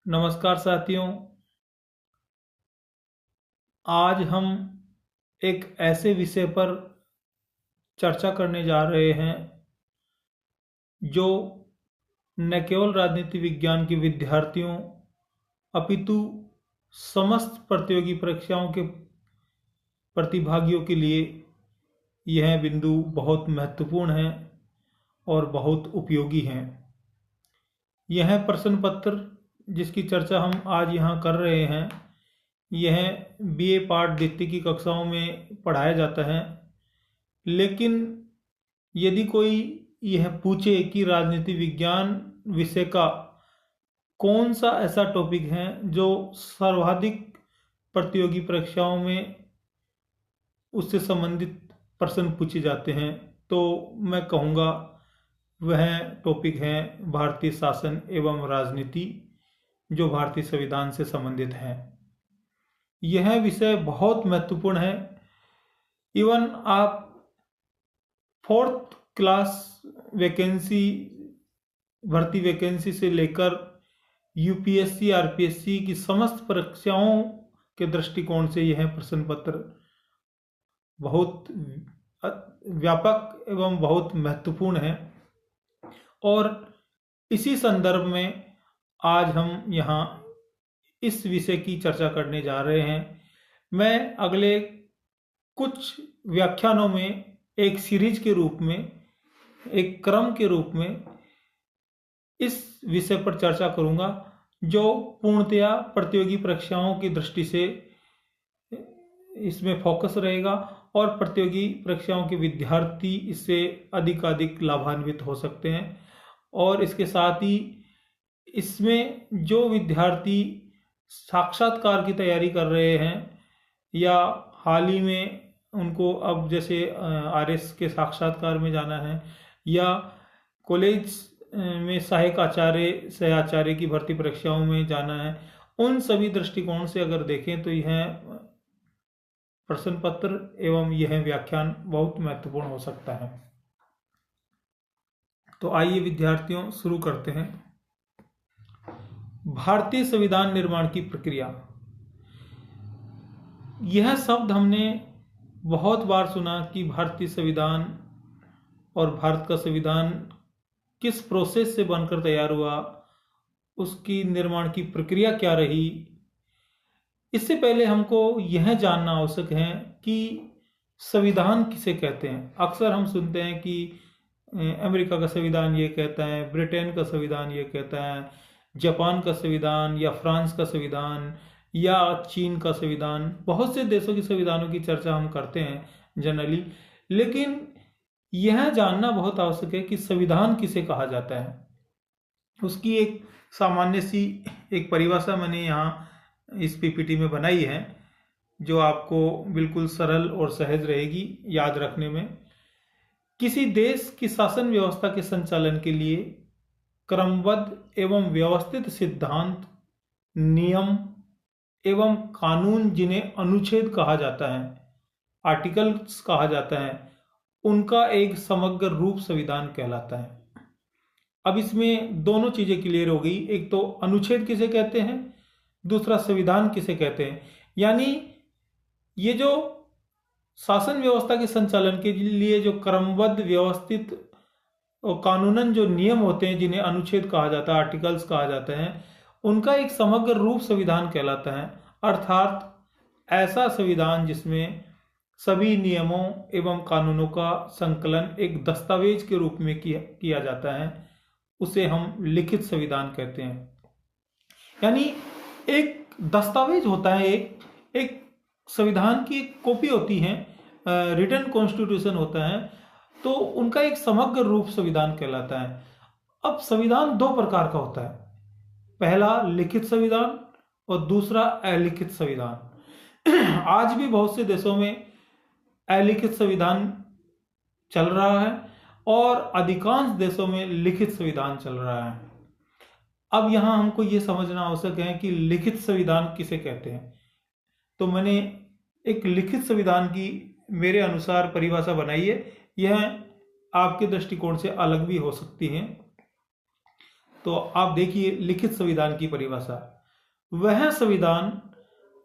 नमस्कार साथियों। आज हम एक ऐसे विषय पर चर्चा करने जा रहे हैं जो न केवल राजनीति विज्ञान के विद्यार्थियों अपितु समस्त प्रतियोगी परीक्षाओं के प्रतिभागियों के लिए यह बिंदु बहुत महत्वपूर्ण है और बहुत उपयोगी है। यह प्रश्न पत्र जिसकी चर्चा हम आज यहाँ कर रहे हैं, यह बीए पाठ द्वितीय की कक्षाओं में पढ़ाया जाता है। लेकिन यदि कोई यह पूछे कि राजनीति विज्ञान विषय का कौन सा ऐसा टॉपिक है जो सर्वाधिक प्रतियोगी परीक्षाओं में उससे संबंधित प्रश्न पूछे जाते हैं, तो मैं कहूँगा वह टॉपिक है भारतीय शासन एवं राजनीति, जो भारतीय संविधान से संबंधित है। यह विषय बहुत महत्वपूर्ण है। इवन आप फोर्थ क्लास वैकेंसी भर्ती वैकेंसी से लेकर यूपीएससी आरपीएससी की समस्त परीक्षाओं के दृष्टिकोण से यह प्रश्न पत्र बहुत व्यापक एवं बहुत महत्वपूर्ण है। और इसी संदर्भ में आज हम यहाँ इस विषय की चर्चा करने जा रहे हैं। मैं अगले कुछ व्याख्यानों में एक सीरीज के रूप में, एक क्रम के रूप में इस विषय पर चर्चा करूंगा, जो पूर्णतया प्रतियोगी परीक्षाओं की दृष्टि से इसमें फोकस रहेगा और प्रतियोगी परीक्षाओं के विद्यार्थी इससे अधिकाधिक लाभान्वित हो सकते हैं। और इसके साथ ही इसमें जो विद्यार्थी साक्षात्कार की तैयारी कर रहे हैं या हाल ही में उनको अब जैसे आरएस के साक्षात्कार में जाना है या कॉलेज में सहायक आचार्य सहआचार्य की भर्ती परीक्षाओं में जाना है, उन सभी दृष्टिकोण से अगर देखें तो यह प्रश्न पत्र एवं यह व्याख्यान बहुत महत्वपूर्ण हो सकता है। तो आइए विद्यार्थियों शुरू करते हैं। भारतीय संविधान निर्माण की प्रक्रिया, यह शब्द हमने बहुत बार सुना कि भारतीय संविधान और भारत का संविधान किस प्रोसेस से बनकर तैयार हुआ, उसकी निर्माण की प्रक्रिया क्या रही। इससे पहले हमको यह जानना आवश्यक है कि संविधान किसे कहते हैं। अक्सर हम सुनते हैं कि अमेरिका का संविधान ये कहता है, ब्रिटेन का संविधान ये कहता है, जापान का संविधान या फ्रांस का संविधान या चीन का संविधान। बहुत से देशों के संविधानों की चर्चा हम करते हैं जनरली, लेकिन यह जानना बहुत आवश्यक है कि संविधान किसे कहा जाता है। उसकी एक सामान्य सी एक परिभाषा मैंने यहाँ इस पीपीटी में बनाई है, जो आपको बिल्कुल सरल और सहज रहेगी याद रखने में। किसी देश की शासन व्यवस्था के संचालन के लिए क्रमबद्ध एवं व्यवस्थित सिद्धांत, नियम एवं कानून, जिन्हें अनुच्छेद कहा जाता है, आर्टिकल्स कहा जाता है, उनका एक समग्र रूप संविधान कहलाता है। अब इसमें दोनों चीजें क्लियर हो गई, एक तो अनुच्छेद किसे कहते हैं, दूसरा संविधान किसे कहते हैं। यानी ये जो शासन व्यवस्था के संचालन के लिए जो क्रमबद्ध व्यवस्थित और कानूनन जो नियम होते हैं, जिन्हें अनुच्छेद कहा जाता है, आर्टिकल्स कहा जाता है, उनका एक समग्र रूप संविधान कहलाता है। अर्थात ऐसा संविधान जिसमें सभी नियमों एवं कानूनों का संकलन एक दस्तावेज के रूप में किया जाता है, उसे हम लिखित संविधान कहते हैं। यानी एक दस्तावेज होता है, एक संविधान की एक कॉपी होती है, रिटन कॉन्स्टिट्यूशन होता है, तो उनका एक समग्र रूप संविधान कहलाता है। अब संविधान दो प्रकार का होता है, पहला लिखित संविधान और दूसरा अलिखित संविधान। आज भी बहुत से देशों में अलिखित संविधान चल रहा है और अधिकांश देशों में लिखित संविधान चल रहा है। अब यहां हमको यह समझना आवश्यक है कि लिखित संविधान किसे कहते हैं। तो मैंने एक लिखित संविधान की मेरे अनुसार परिभाषा बनाई है, यह आपके दृष्टिकोण से अलग भी हो सकती है। तो आप देखिए लिखित संविधान की परिभाषा, वह संविधान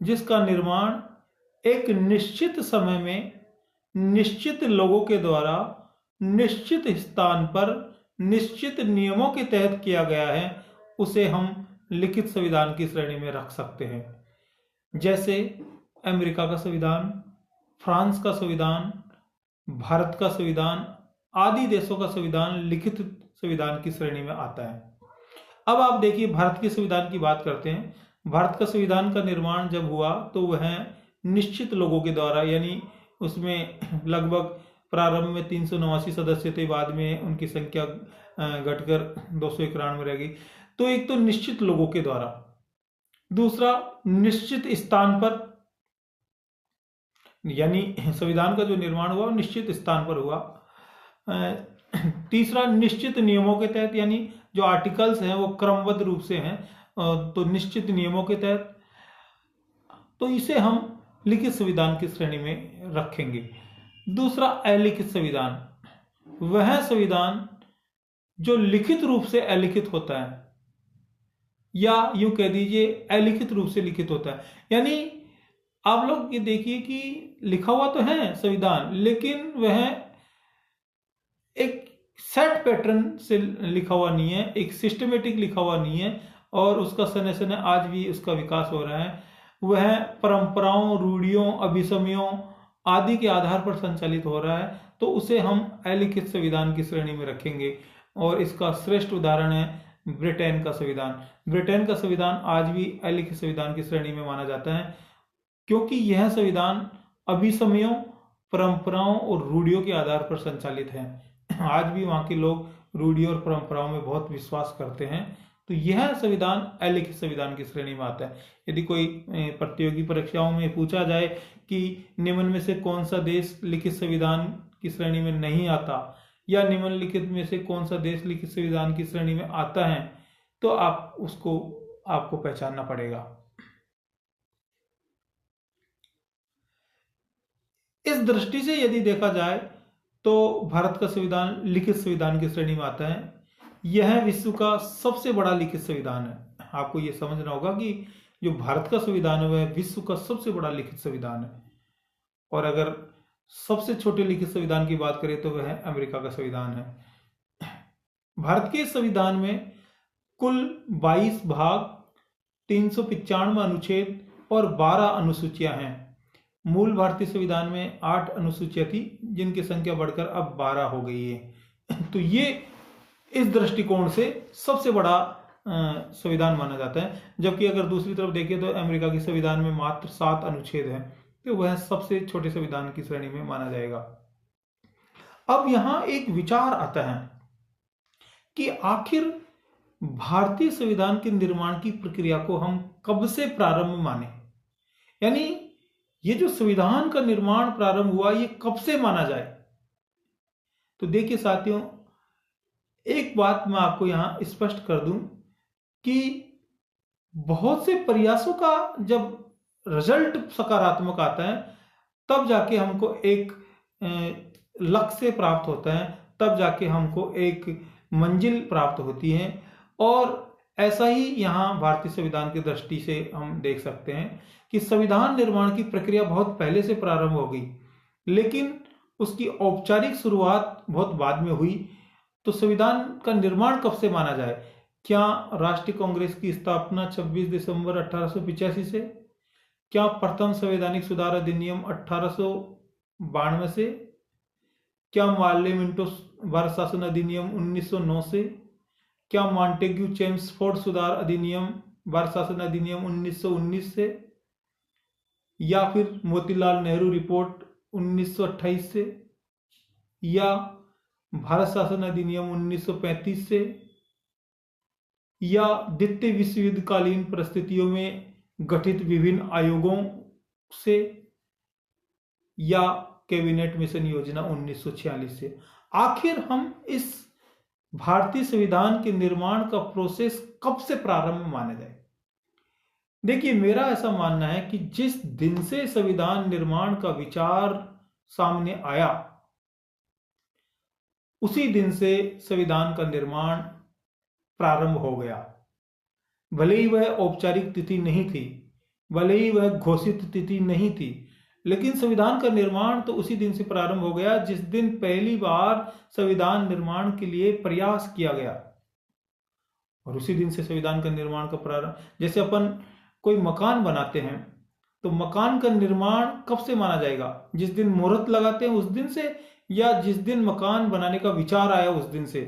जिसका निर्माण एक निश्चित समय में निश्चित लोगों के द्वारा निश्चित स्थान पर निश्चित नियमों के तहत किया गया है, उसे हम लिखित संविधान की श्रेणी में रख सकते हैं। जैसे अमेरिका का संविधान, फ्रांस का संविधान, भारत का संविधान आदि देशों का संविधान लिखित संविधान की श्रेणी में आता है। अब आप देखिए भारत के संविधान की बात करते हैं। भारत का संविधान का निर्माण जब हुआ तो वह निश्चित लोगों के द्वारा, यानी उसमें लगभग प्रारंभ में 389 सदस्य थे, बाद में उनकी संख्या घटकर 291 रह गई। तो एक तो निश्चित लोगों के द्वारा, दूसरा निश्चित स्थान पर, यानी संविधान का जो निर्माण हुआ निश्चित स्थान पर हुआ। तीसरा निश्चित नियमों के तहत, यानी जो आर्टिकल्स हैं वो क्रमबद्ध रूप से हैं, तो निश्चित नियमों के तहत, तो इसे हम लिखित संविधान की श्रेणी में रखेंगे। दूसरा अलिखित संविधान, वह संविधान जो लिखित रूप से अलिखित होता है, या यूं कह दीजिए अलिखित रूप से लिखित होता है। यानी आप लोग ये देखिए कि लिखा हुआ तो है संविधान, लेकिन वह एक सेट पैटर्न से लिखा हुआ नहीं है, एक सिस्टमेटिक लिखा हुआ नहीं है, और उसका सने सने आज भी उसका विकास हो रहा है। वह परंपराओं, रूढ़ियों, अभिसमयों आदि के आधार पर संचालित हो रहा है, तो उसे हम अलिखित संविधान की श्रेणी में रखेंगे। और इसका श्रेष्ठ उदाहरण है ब्रिटेन का संविधान। ब्रिटेन का संविधान आज भी अलिखित संविधान की श्रेणी में माना जाता है, क्योंकि यह संविधान अभिसमयों, परंपराओं और रूढ़ियों के आधार पर संचालित है। आज भी वहां के लोग रूढ़ियों और परंपराओं में बहुत विश्वास करते हैं, तो यह संविधान अलिखित संविधान की श्रेणी में आता है। यदि कोई प्रतियोगी परीक्षाओं में पूछा जाए कि निम्न में से कौन सा देश लिखित संविधान की श्रेणी में नहीं आता, या निम्नलिखित में से कौन सा देश लिखित संविधान की श्रेणी में आता है, तो आपको पहचानना पड़ेगा। इस दृष्टि से यदि देखा जाए तो भारत का संविधान लिखित संविधान की श्रेणी में आता है। यह विश्व का सबसे बड़ा लिखित संविधान है। आपको यह समझना होगा कि जो भारत का संविधान है वह विश्व का सबसे बड़ा लिखित संविधान है। और अगर सबसे छोटे लिखित संविधान की बात करें तो वह अमेरिका का संविधान है। भारत के संविधान में कुल 22 भाग, 395 अनुच्छेद और 12 अनुसूचियां हैं। मूल भारतीय संविधान में 8 अनुसूचियां थी, जिनकी संख्या बढ़कर अब 12 हो गई है। तो ये इस दृष्टिकोण से सबसे बड़ा संविधान माना जाता है। जबकि अगर दूसरी तरफ देखें तो अमेरिका के संविधान में मात्र 7 अनुच्छेद हैं, तो वह सबसे छोटे संविधान की श्रेणी में माना जाएगा। अब यहां एक विचार आता है कि आखिर भारतीय संविधान के निर्माण की प्रक्रिया को हम कब से प्रारंभ माने, यानी ये जो संविधान का निर्माण प्रारंभ हुआ ये कब से माना जाए। तो देखिए साथियों, एक बात मैं आपको यहां स्पष्ट कर दूं कि बहुत से प्रयासों का जब रिजल्ट सकारात्मक आता है तब जाके हमको एक लक्ष्य प्राप्त होता है, तब जाके हमको एक मंजिल प्राप्त होती है। और ऐसा ही यहाँ भारतीय संविधान की दृष्टि से हम देख सकते हैं कि संविधान निर्माण की प्रक्रिया बहुत पहले से प्रारंभ हो गई, लेकिन उसकी औपचारिक शुरुआत बहुत बाद में हुई। तो संविधान का निर्माण कब से माना जाए? क्या राष्ट्रीय कांग्रेस की स्थापना 26 दिसंबर 1885 से? क्या प्रथम संवैधानिक सुधार अधिनियम 1892 से? क्या मार्ले मिंटो भारत शासन अधिनियम 1909 से? क्या मॉन्टेग्यू चेम्सफोर्ड सुधार अधिनियम भारत शासन अधिनियम 1919 से? या फिर मोतीलाल नेहरू रिपोर्ट 1928 से? या भारत शासन अधिनियम 1935 से? या द्वितीय विश्व युद्ध कालीन परिस्थितियों में गठित विभिन्न आयोगों से? या कैबिनेट मिशन योजना 1946 से? आखिर हम इस भारतीय संविधान के निर्माण का प्रोसेस कब से प्रारंभ माना जाए? देखिए, मेरा ऐसा मानना है कि जिस दिन से संविधान निर्माण का विचार सामने आया उसी दिन से संविधान का निर्माण प्रारंभ हो गया। भले ही वह औपचारिक तिथि नहीं थी, भले ही वह घोषित तिथि नहीं थी, लेकिन संविधान का निर्माण तो उसी दिन से प्रारंभ हो गया जिस दिन पहली बार संविधान निर्माण के लिए प्रयास किया गया। और उसी दिन से संविधान का निर्माण का प्रारंभ, जैसे अपन कोई मकान बनाते हैं तो मकान का निर्माण कब से माना जाएगा? जिस दिन मुहूर्त लगाते हैं उस दिन से, या जिस दिन मकान बनाने का विचार आया उस दिन से?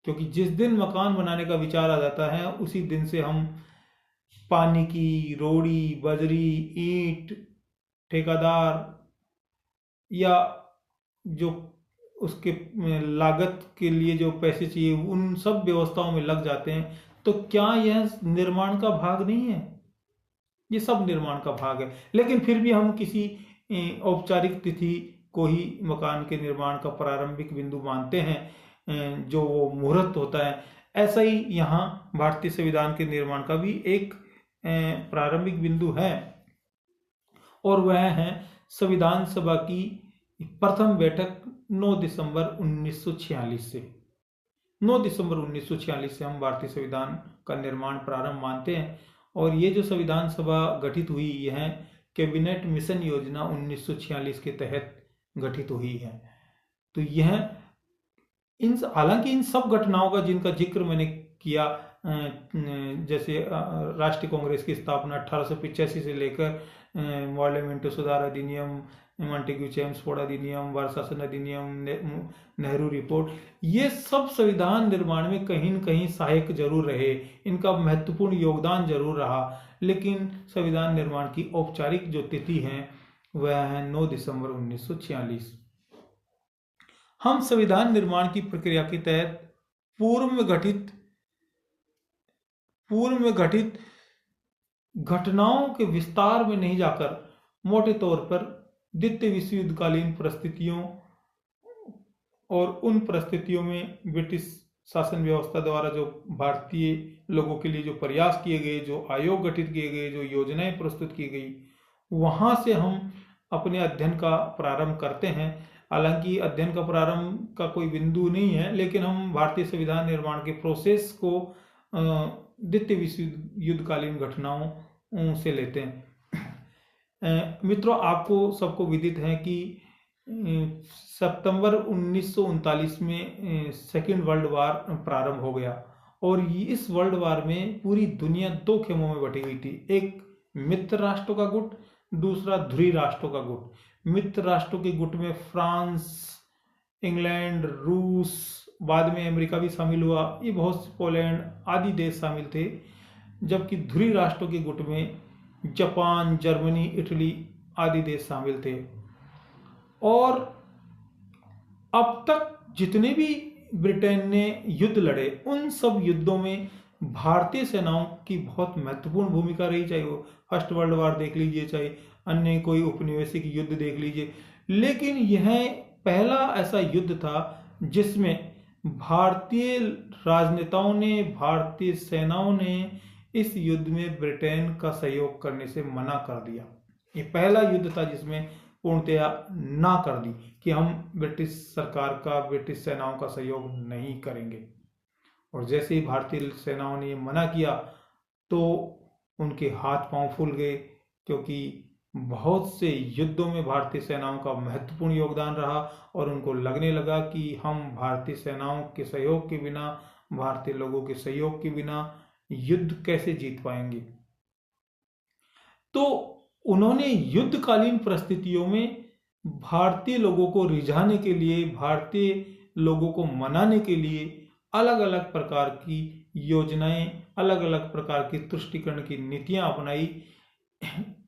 क्योंकि जिस दिन मकान बनाने का विचार आ जाता है उसी दिन से हम पानी की रोड़ी, बजरी, ईंट, ठेकेदार या जो उसके लागत के लिए जो पैसे चाहिए उन सब व्यवस्थाओं में लग जाते हैं। तो क्या यह निर्माण का भाग नहीं है? ये सब निर्माण का भाग है। लेकिन फिर भी हम किसी औपचारिक तिथि को ही मकान के निर्माण का प्रारंभिक बिंदु मानते हैं, जो वो मुहूर्त होता है। ऐसा ही यहाँ भारतीय संविधान के निर्माण का भी एक प्रारंभिक बिंदु है, और वह है संविधान सभा की प्रथम बैठक 9 दिसंबर 1946 से। 9 दिसंबर 1946 से हम भारतीय संविधान का निर्माण प्रारंभ मानते हैं। और ये जो संविधान सभा गठित हुई यह कैबिनेट मिशन योजना 1946 के तहत गठित हुई है। तो यह हालांकि इन सब घटनाओं का जिनका जिक्र मैंने किया, जैसे राष्ट्रीय कांग्रेस की स्थापना 1885 से लेकर पार्लियामेंट सुधार अधिनियम, मॉन्टेग्यू चेम्सफोर्ड अधिनियम, भारत शासन अधिनियम, नेहरू रिपोर्ट, ये सब संविधान निर्माण में कहीं न कहीं सहायक जरूर रहे, इनका महत्वपूर्ण योगदान जरूर रहा। लेकिन संविधान निर्माण की औपचारिक जो तिथि है वह है 9 दिसंबर 1946। हम संविधान निर्माण की प्रक्रिया के तहत पूर्व में घटित घटनाओं के विस्तार में नहीं जाकर मोटे तौर पर द्वितीय विश्व युद्ध कालीन परिस्थितियों और उन परिस्थितियों में ब्रिटिश शासन व्यवस्था द्वारा जो भारतीय लोगों के लिए जो प्रयास किए गए, जो आयोग गठित किए गए, जो योजनाएं प्रस्तुत की गई, वहां से हम अपने अध्ययन का प्रारंभ करते हैं। हालांकि अध्ययन का प्रारंभ का कोई बिंदु नहीं है, लेकिन हम भारतीय संविधान निर्माण के प्रोसेस को द्वितीय विश्व युद्धकालीन घटनाओं से लेते हैं। मित्रों, आपको सबको विदित है कि सितंबर 1939 में सेकेंड वर्ल्ड वार प्रारंभ हो गया, और इस वर्ल्ड वार में पूरी दुनिया दो खेमों में बटी हुई थी। एक मित्र राष्ट्रों का गुट, दूसरा ध्रुवी राष्ट्रों का गुट। मित्र राष्ट्रों के गुट में फ्रांस, इंग्लैंड, रूस, बाद में अमेरिका भी शामिल हुआ, ये बहुत से पोलैंड आदि देश शामिल थे। जबकि ध्रुवी राष्ट्रों के गुट में जापान, जर्मनी, इटली आदि देश शामिल थे। और अब तक जितने भी ब्रिटेन ने युद्ध लड़े, उन सब युद्धों में भारतीय सेनाओं की बहुत महत्वपूर्ण भूमिका रही। चाहे वो फर्स्ट वर्ल्ड वार देख लीजिए, चाहे अन्य कोई उपनिवेशिक युद्ध देख लीजिए, लेकिन यह पहला ऐसा युद्ध था जिसमें भारतीय राजनेताओं ने, भारतीय सेनाओं ने इस युद्ध में ब्रिटेन का सहयोग करने से मना कर दिया। ये पहला युद्ध था जिसमें पूर्णतया ना कर दी कि हम ब्रिटिश सरकार का, ब्रिटिश सेनाओं का सहयोग नहीं करेंगे। और जैसे ही भारतीय सेनाओं ने ये मना किया तो उनके हाथ पांव फूल गए, क्योंकि बहुत से युद्धों में भारतीय सेनाओं का महत्वपूर्ण योगदान रहा और उनको लगने लगा कि हम भारतीय सेनाओं के सहयोग के बिना, भारतीय लोगों के सहयोग के बिना युद्ध कैसे जीत पाएंगे। तो उन्होंने युद्धकालीन परिस्थितियों में भारतीय लोगों को रिझाने के लिए, भारतीय लोगों को मनाने के लिए अलग अलग प्रकार की योजनाएं, अलग अलग प्रकार की तुष्टीकरण की नीतियां अपनाई,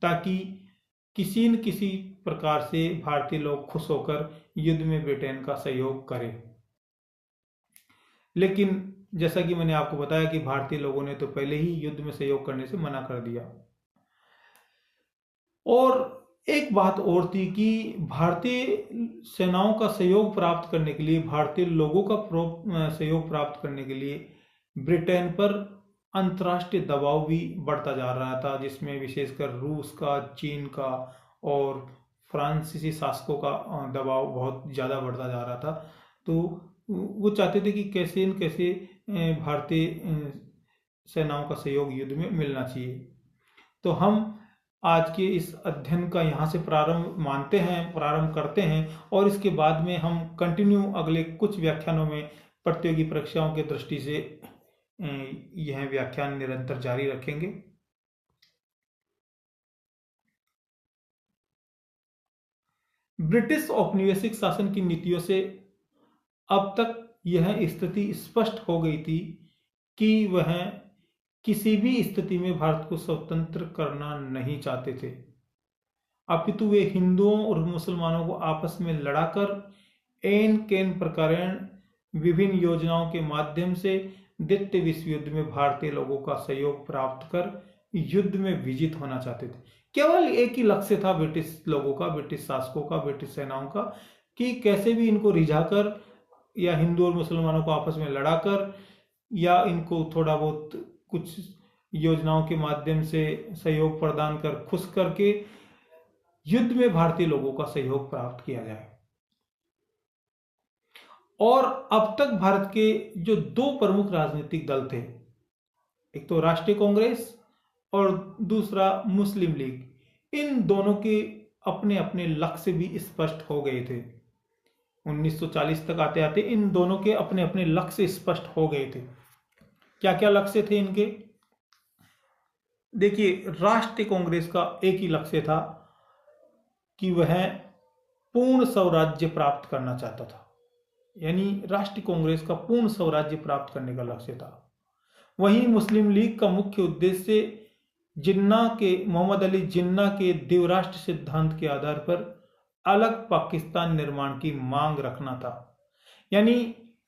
ताकि किसी न किसी प्रकार से भारतीय लोग खुश होकर युद्ध में ब्रिटेन का सहयोग करें। लेकिन जैसा कि मैंने आपको बताया कि भारतीय लोगों ने तो पहले ही युद्ध में सहयोग करने से मना कर दिया। और एक बात और थी कि भारतीय सेनाओं का सहयोग प्राप्त करने के लिए, भारतीय लोगों का सहयोग प्राप्त करने के लिए ब्रिटेन पर अंतर्राष्ट्रीय दबाव भी बढ़ता जा रहा था, जिसमें विशेषकर रूस का, चीन का और फ्रांसीसी शासकों का दबाव बहुत ज़्यादा बढ़ता जा रहा था। तो वो चाहते थे कि कैसे न कैसे भारतीय सेनाओं का सहयोग युद्ध में मिलना चाहिए। तो हम आज के इस अध्ययन का यहाँ से प्रारंभ करते हैं और इसके बाद में हम कंटिन्यू अगले कुछ व्याख्यानों में प्रतियोगी परीक्षाओं की दृष्टि से यह व्याख्यान निरंतर जारी रखेंगे। ब्रिटिश औपनिवेशिक शासन की नीतियों से अब तक यह स्थिति स्पष्ट हो गई थी कि वह किसी भी स्थिति में भारत को स्वतंत्र करना नहीं चाहते थे, अपितु वे हिंदुओं और मुसलमानों को आपस में लड़ाकर एन केन प्रकारेण विभिन्न योजनाओं के माध्यम से द्वितीय विश्व युद्ध में भारतीय लोगों का सहयोग प्राप्त कर युद्ध में विजित होना चाहते थे। केवल एक ही लक्ष्य था ब्रिटिश लोगों का, ब्रिटिश शासकों का, ब्रिटिश सेनाओं का, कि कैसे भी इनको रिझाकर या हिंदू और मुसलमानों को आपस में लड़ाकर या इनको थोड़ा बहुत कुछ योजनाओं के माध्यम से सहयोग प्रदान कर खुश करके युद्ध में भारतीय लोगों का सहयोग प्राप्त किया जाए। और अब तक भारत के जो दो प्रमुख राजनीतिक दल थे, एक तो राष्ट्रीय कांग्रेस और दूसरा मुस्लिम लीग, इन दोनों के अपने अपने लक्ष्य भी स्पष्ट हो गए थे। 1940 तक आते आते इन दोनों के अपने अपने लक्ष्य स्पष्ट हो गए थे। क्या क्या लक्ष्य थे इनके? देखिए, राष्ट्रीय कांग्रेस का एक ही लक्ष्य था कि वह पूर्ण स्वराज्य प्राप्त करना चाहता था, यानी राष्ट्रीय कांग्रेस का पूर्ण स्वराज्य प्राप्त करने का लक्ष्य था। वहीं मुस्लिम लीग का मुख्य उद्देश्य मोहम्मद अली जिन्ना के द्विराष्ट्र सिद्धांत के आधार पर अलग पाकिस्तान निर्माण की मांग रखना था। यानी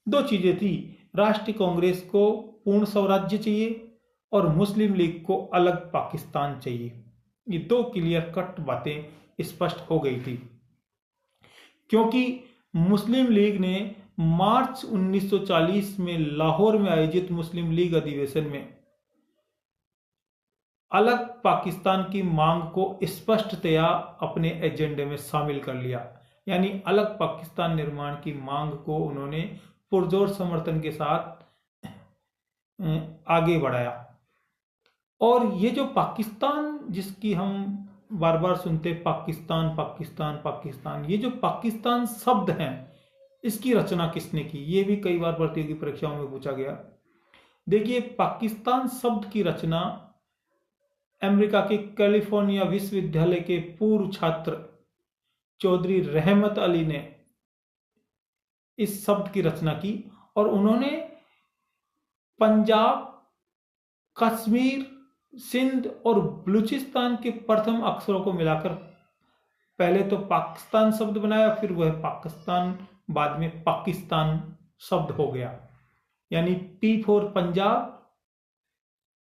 दो चीजें थी, राष्ट्रीय कांग्रेस को पूर्ण स्वराज्य चाहिए और मुस्लिम लीग को अलग पाकिस्तान चाहिए। ये दो क्लियर कट बातें स्पष्ट हो गई थी, क्योंकि मुस्लिम लीग ने मार्च 1940 में लाहौर में आयोजित मुस्लिम लीग अधिवेशन में अलग पाकिस्तान की मांग को स्पष्टतया अपने एजेंडे में शामिल कर लिया। यानी अलग पाकिस्तान निर्माण की मांग को उन्होंने पुरजोर समर्थन के साथ आगे बढ़ाया। और ये जो पाकिस्तान, जिसकी हम बार बार सुनते पाकिस्तान पाकिस्तान पाकिस्तान, ये जो पाकिस्तान शब्द है, इसकी रचना किसने की? ये भी कई बार प्रतियोगी परीक्षाओं में पूछा गया। देखिए, पाकिस्तान शब्द की रचना अमेरिका के कैलिफोर्निया विश्वविद्यालय के पूर्व छात्र चौधरी रहमत अली ने इस शब्द की रचना की और उन्होंने पंजाब, कश्मीर, सिंध और बलूचिस्तान के प्रथम अक्षरों को मिलाकर पहले तो पाकिस्तान शब्द बनाया, फिर वह पाकिस्तान बाद में पाकिस्तान शब्द हो गया। यानी P for Punjab,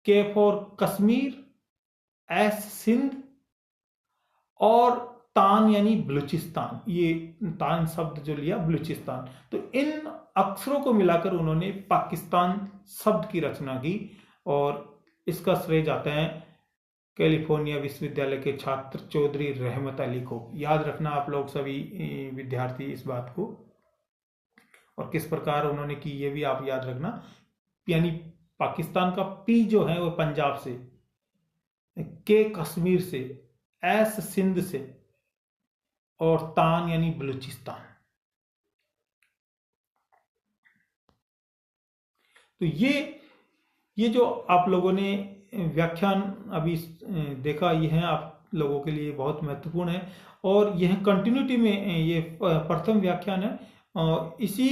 K for Kashmir, S Sindh और तान यानी बलूचिस्तान, ये तान शब्द जो लिया बलूचिस्तान। तो इन अक्षरों को मिलाकर उन्होंने पाकिस्तान शब्द की रचना की और इसका श्रेय जाता है कैलिफोर्निया विश्वविद्यालय के छात्र चौधरी रहमत अली को। याद रखना आप लोग सभी विद्यार्थी इस बात को, और किस प्रकार उन्होंने की ये भी आप याद रखना। यानी पाकिस्तान का P जो है वो पंजाब से, K कश्मीर से, S सिंध से और तान यानी बलूचिस्तान। तो ये जो आप लोगों ने व्याख्यान अभी देखा, यह है आप लोगों के लिए बहुत महत्वपूर्ण है और यह कंटिन्यूटी में ये प्रथम व्याख्यान है। और इसी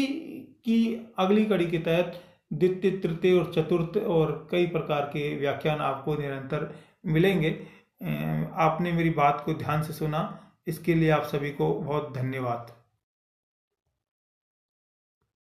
की अगली कड़ी के तहत द्वितीय, तृतीय और चतुर्थ और कई प्रकार के व्याख्यान आपको निरंतर मिलेंगे। आपने मेरी बात को ध्यान से सुना, इसके लिए आप सभी को बहुत धन्यवाद।